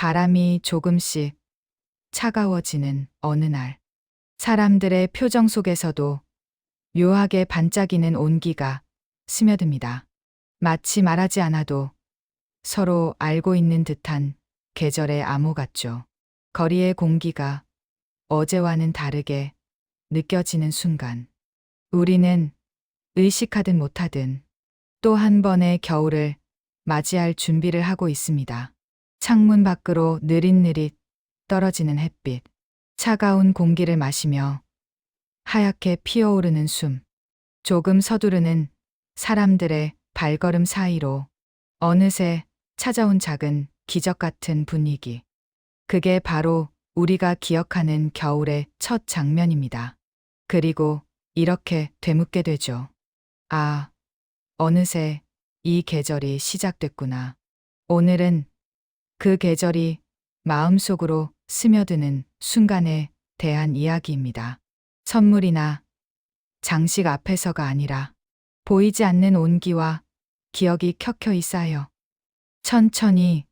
바람이 조금씩 차가워지는 어느 날, 사람들의 표정 속에서도 묘하게 반짝이는 온기가 스며듭니다. 마치 말하지 않아도 서로 알고 있는 듯한 계절의 암호 같죠. 거리의 공기가 어제와는 다르게 느껴지는 순간, 우리는 의식하든 못하든 또 한 번의 겨울을 맞이할 준비를 하고 있습니다. 창문 밖으로 느릿느릿 떨어지는 햇빛, 차가운 공기를 마시며 하얗게 피어오르는 숨, 조금 서두르는 사람들의 발걸음 사이로 어느새 찾아온 작은 기적 같은 분위기. 그게 바로 우리가 기억하는 겨울의 첫 장면입니다. 그리고 이렇게 되묻게 되죠. 아, 어느새 이 계절이 시작됐구나. 오늘은 그 계절이 마음속으로 스며드는 순간에 대한 이야기입니다. 선물이나 장식 앞에서가 아니라 보이지 않는 온기와 기억이 켜켜이 쌓여 천천히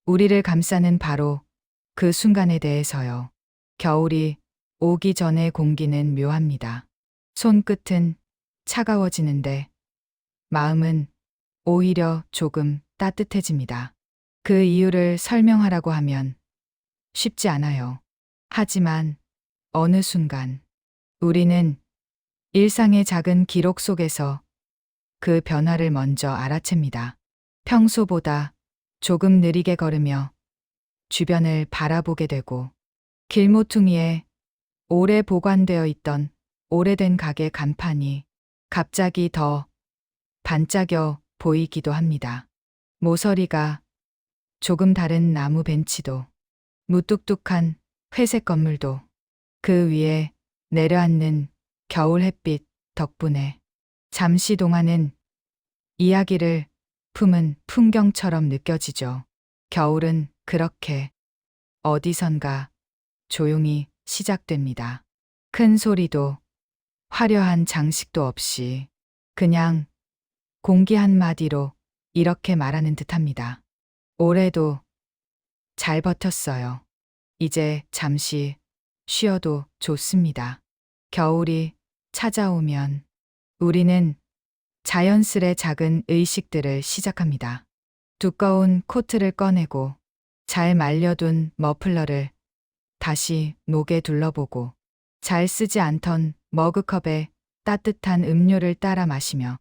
우리를 감싸는 바로 그 순간에 대해서요. 겨울이 오기 전의 공기는 묘합니다. 손끝은 차가워지는데 마음은 오히려 조금 따뜻해집니다. 그 이유를 설명하라고 하면 쉽지 않아요. 하지만 어느 순간 우리는 일상의 작은 기록 속에서 그 변화를 먼저 알아챕니다. 평소보다 조금 느리게 걸으며 주변을 바라보게 되고, 길모퉁이에 오래 보관되어 있던 오래된 가게 간판이 갑자기 더 반짝여 보이기도 합니다. 모서리가 조금 다른 나무 벤치도, 무뚝뚝한 회색 건물도, 그 위에 내려앉는 겨울 햇빛 덕분에 잠시 동안은 이야기를 품은 풍경처럼 느껴지죠. 겨울은 그렇게 어디선가 조용히 시작됩니다. 큰 소리도 화려한 장식도 없이 그냥 공기 한마디로 이렇게 말하는 듯합니다. 올해도 잘 버텼어요. 이제 잠시 쉬어도 좋습니다. 겨울이 찾아오면 우리는 자연스레 작은 의식들을 시작합니다. 두꺼운 코트를 꺼내고 잘 말려둔 머플러를 다시 목에 둘러보고 잘 쓰지 않던 머그컵에 따뜻한 음료를 따라 마시며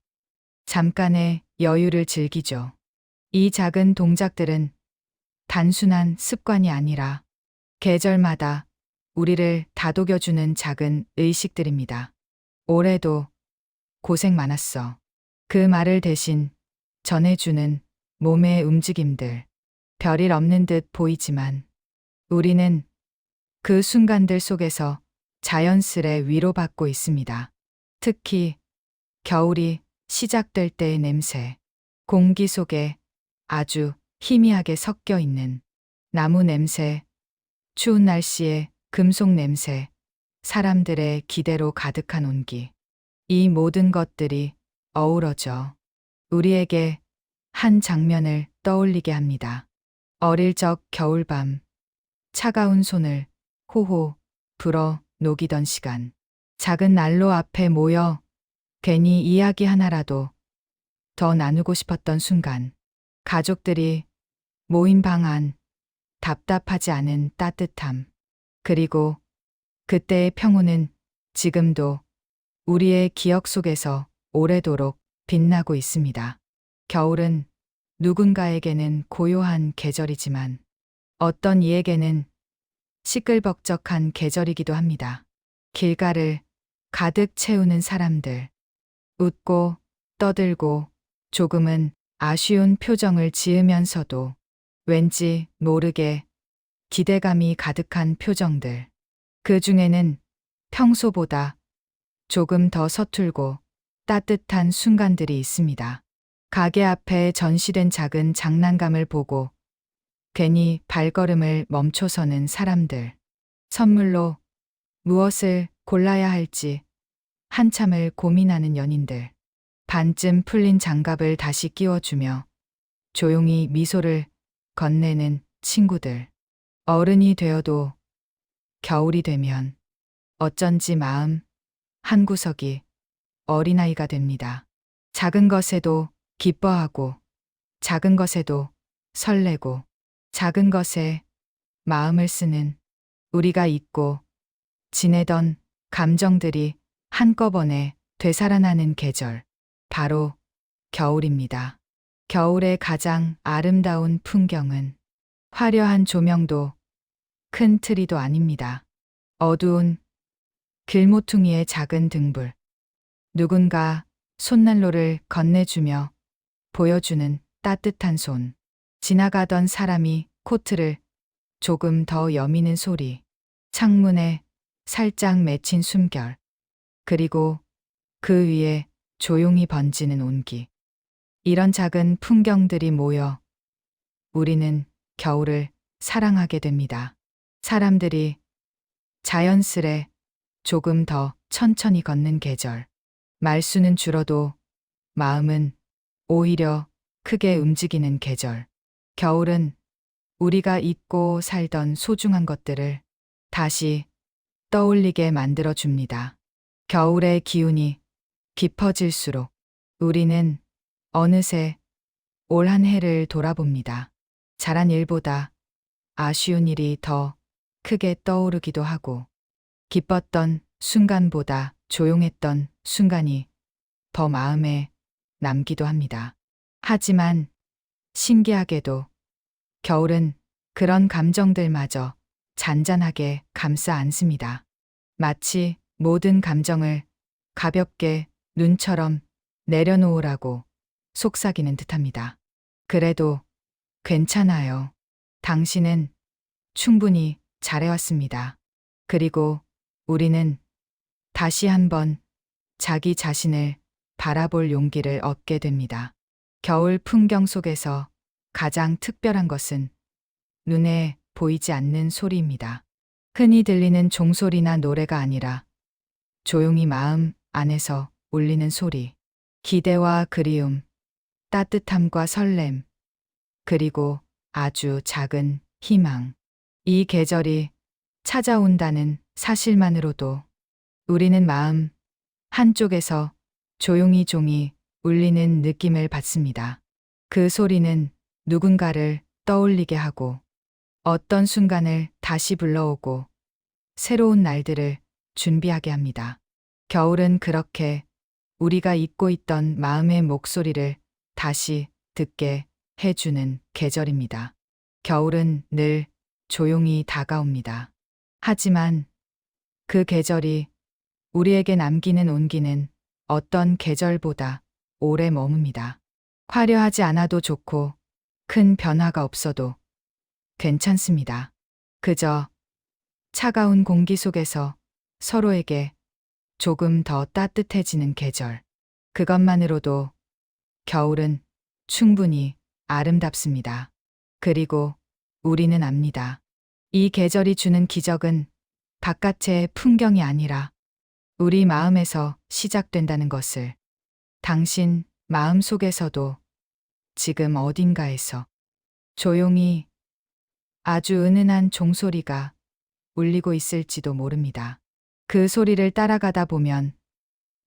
잠깐의 여유를 즐기죠. 이 작은 동작들은 단순한 습관이 아니라 계절마다 우리를 다독여주는 작은 의식들입니다. 올해도 고생 많았어. 그 말을 대신 전해주는 몸의 움직임들. 별일 없는 듯 보이지만 우리는 그 순간들 속에서 자연스레 위로받고 있습니다. 특히 겨울이 시작될 때의 냄새, 공기 속에 아주 희미하게 섞여 있는 나무 냄새, 추운 날씨의 금속 냄새, 사람들의 기대로 가득한 온기. 이 모든 것들이 어우러져 우리에게 한 장면을 떠올리게 합니다. 어릴 적 겨울밤, 차가운 손을 호호 불어 녹이던 시간, 작은 난로 앞에 모여 괜히 이야기 하나라도 더 나누고 싶었던 순간, 가족들이 모인 방 안, 답답하지 않은 따뜻함, 그리고 그때의 평온은 지금도 우리의 기억 속에서 오래도록 빛나고 있습니다. 겨울은 누군가에게는 고요한 계절이지만 어떤 이에게는 시끌벅적한 계절이기도 합니다. 길가를 가득 채우는 사람들, 웃고 떠들고 조금은 아쉬운 표정을 지으면서도 왠지 모르게 기대감이 가득한 표정들. 그 중에는 평소보다 조금 더 서툴고 따뜻한 순간들이 있습니다. 가게 앞에 전시된 작은 장난감을 보고 괜히 발걸음을 멈춰서는 사람들. 선물로 무엇을 골라야 할지 한참을 고민하는 연인들. 반쯤 풀린 장갑을 다시 끼워주며 조용히 미소를 건네는 친구들. 어른이 되어도 겨울이 되면 어쩐지 마음 한구석이 어린아이가 됩니다. 작은 것에도 기뻐하고, 작은 것에도 설레고, 작은 것에 마음을 쓰는 우리가 잊고 지내던 감정들이 한꺼번에 되살아나는 계절. 바로 겨울입니다. 겨울의 가장 아름다운 풍경은 화려한 조명도 큰 트리도 아닙니다. 어두운 길모퉁이의 작은 등불. 누군가 손난로를 건네주며 보여주는 따뜻한 손. 지나가던 사람이 코트를 조금 더 여미는 소리. 창문에 살짝 맺힌 숨결. 그리고 그 위에 조용히 번지는 온기. 이런 작은 풍경들이 모여 우리는 겨울을 사랑하게 됩니다. 사람들이 자연스레 조금 더 천천히 걷는 계절. 말수는 줄어도 마음은 오히려 크게 움직이는 계절. 겨울은 우리가 잊고 살던 소중한 것들을 다시 떠올리게 만들어 줍니다. 겨울의 기운이 깊어질수록 우리는 어느새 올 한 해를 돌아봅니다. 잘한 일보다 아쉬운 일이 더 크게 떠오르기도 하고, 기뻤던 순간보다 조용했던 순간이 더 마음에 남기도 합니다. 하지만 신기하게도 겨울은 그런 감정들마저 잔잔하게 감싸 안습니다. 마치 모든 감정을 가볍게 눈처럼 내려놓으라고 속삭이는 듯합니다. 그래도 괜찮아요. 당신은 충분히 잘해왔습니다. 그리고 우리는 다시 한번 자기 자신을 바라볼 용기를 얻게 됩니다. 겨울 풍경 속에서 가장 특별한 것은 눈에 보이지 않는 소리입니다. 흔히 들리는 종소리나 노래가 아니라 조용히 마음 안에서 울리는 소리. 기대와 그리움, 따뜻함과 설렘, 그리고 아주 작은 희망. 이 계절이 찾아온다는 사실만으로도 우리는 마음 한쪽에서 조용히 종이 울리는 느낌을 받습니다. 그 소리는 누군가를 떠올리게 하고, 어떤 순간을 다시 불러오고, 새로운 날들을 준비하게 합니다. 겨울은 그렇게 우리가 잊고 있던 마음의 목소리를 다시 듣게 해주는 계절입니다. 겨울은 늘 조용히 다가옵니다. 하지만 그 계절이 우리에게 남기는 온기는 어떤 계절보다 오래 머뭅니다. 화려하지 않아도 좋고 큰 변화가 없어도 괜찮습니다. 그저 차가운 공기 속에서 서로에게 조금 더 따뜻해지는 계절. 그것만으로도 겨울은 충분히 아름답습니다. 그리고 우리는 압니다. 이 계절이 주는 기적은 바깥의 풍경이 아니라 우리 마음에서 시작된다는 것을. 당신 마음 속에서도 지금 어딘가에서 조용히 아주 은은한 종소리가 울리고 있을지도 모릅니다. 그 소리를 따라가다 보면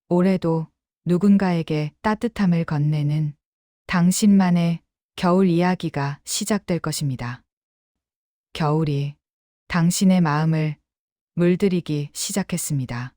올해도 누군가에게 따뜻함을 건네는 당신만의 겨울 이야기가 시작될 것입니다. 겨울이 당신의 마음을 물들이기 시작했습니다.